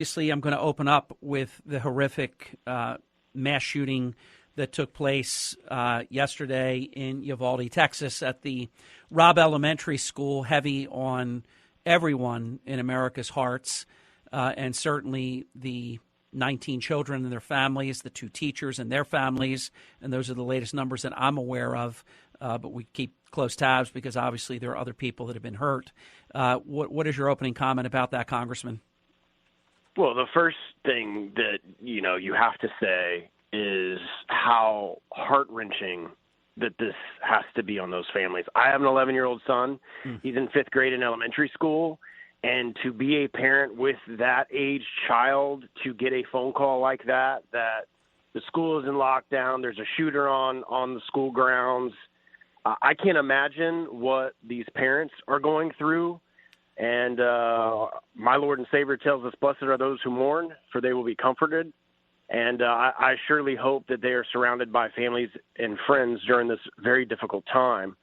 Obviously, I'm going to open up with the horrific mass shooting that took place yesterday in Uvalde, Texas, at the Robb Elementary School, heavy on everyone in America's hearts, and certainly the 19 children and their families, the 2 teachers and their families, and those are the latest numbers that I'm aware of, but we keep close tabs because obviously there are other people that have been hurt. What is your opening comment about that, Congressman? Well, the first thing that, you have to say is how heart-wrenching that this has to be on those families. I have an 11-year-old son. He's in 5th grade in elementary school. And to be a parent with that age child, to get a phone call like that the school is in lockdown, there's a shooter on the school grounds, I can't imagine what these parents are going through. And my Lord and Savior tells us, blessed are those who mourn, for they will be comforted. And I surely hope that they are surrounded by families and friends during this very difficult time.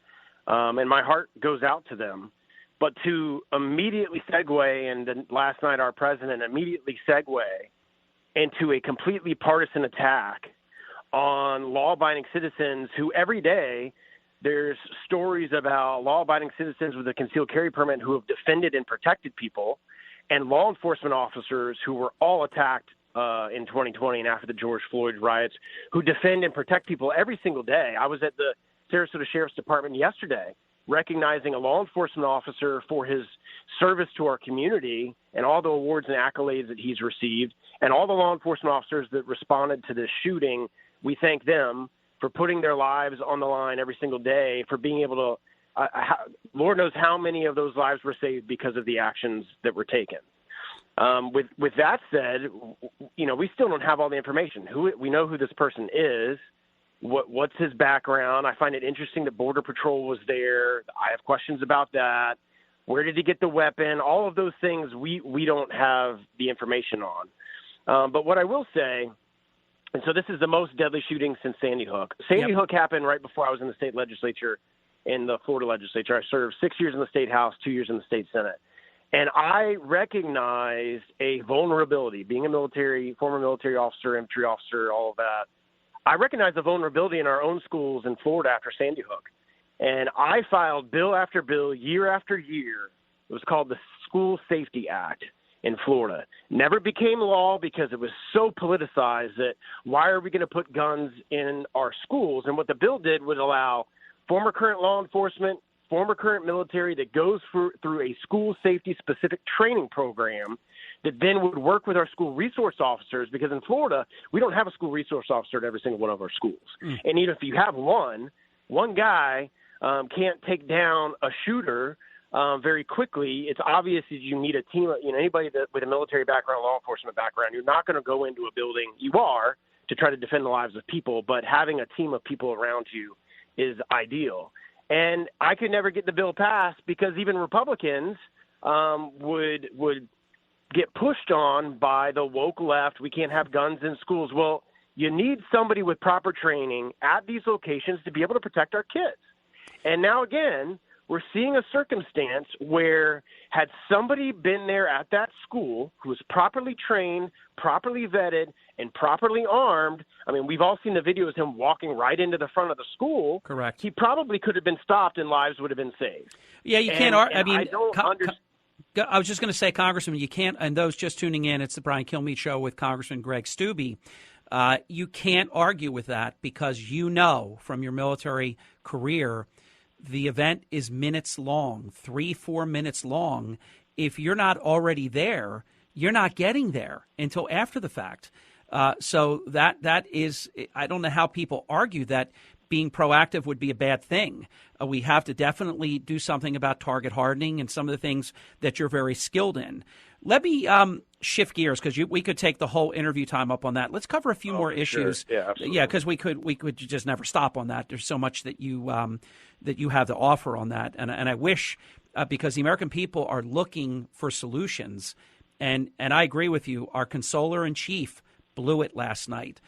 And my heart goes out to them. But to immediately segue, and then last night our president immediately segue into a completely partisan attack on law-abiding citizens who every day there's stories about law-abiding citizens with a concealed carry permit who have defended and protected people, and law enforcement officers who were all attacked in 2020 and after the George Floyd riots, who defend and protect people every single day. I was at the Sarasota Sheriff's Department yesterday recognizing a law enforcement officer for his service to our community and all the awards and accolades that he's received, and all the law enforcement officers that responded to this shooting. We thank them for putting their lives on the line every single day, for being able to Lord knows how many of those lives were saved because of the actions that were taken. With that said, we still don't have all the information. We know who this person is. What's his background? I find it interesting that Border Patrol was there. I have questions about that. Where did he get the weapon? All of those things we don't have the information on. But what I will say, and so this is the most deadly shooting since Sandy Hook. Sandy Hook happened right before I was in the state legislature, in the Florida legislature. I served 6 years in the state house, 2 years in the state senate. And I recognized a vulnerability, being a former military officer, infantry officer, all of that. I recognized the vulnerability in our own schools in Florida after Sandy Hook. And I filed bill after bill, year after year. It was called the School Safety Act in Florida. Never became law because it was so politicized that why are we going to put guns in our schools? And what the bill did was allow former current law enforcement, former current military that goes through a school safety specific training program that then would work with our school resource officers, because in Florida, we don't have a school resource officer at every single one of our schools. And even if you have one guy can't take down a shooter very quickly. It's obvious that you need a team, anybody with a military background, law enforcement background, you're not going to go into a building. You are to try to defend the lives of people, but having a team of people around you is ideal. And I could never get the bill passed because even Republicans would get pushed on by the woke left. We can't have guns in schools. Well, you need somebody with proper training at these locations to be able to protect our kids. And now, again, we're seeing a circumstance where had somebody been there at that school who was properly trained, properly vetted, and properly armed, I mean, we've all seen the videos of him walking right into the front of the school. Correct. He probably could have been stopped and lives would have been saved. Yeah, you can't. I was just going to say, Congressman, you can't, and those just tuning in, it's the Brian Kilmeade Show with Congressman Greg Steube. You can't argue with that because from your military career, the event is minutes long, 3-4 minutes long. If you're not already there, you're not getting there until after the fact. So that is, I don't know how people argue that being proactive would be a bad thing. We have to definitely do something about target hardening and some of the things that you're very skilled in. Let me shift gears because we could take the whole interview time up on that. Let's cover a few more issues. Sure. Yeah, absolutely. Yeah, because we could just never stop on that. There's so much that you have to offer on that, and I wish because the American people are looking for solutions, and I agree with you. Our consoler in chief blew it last night.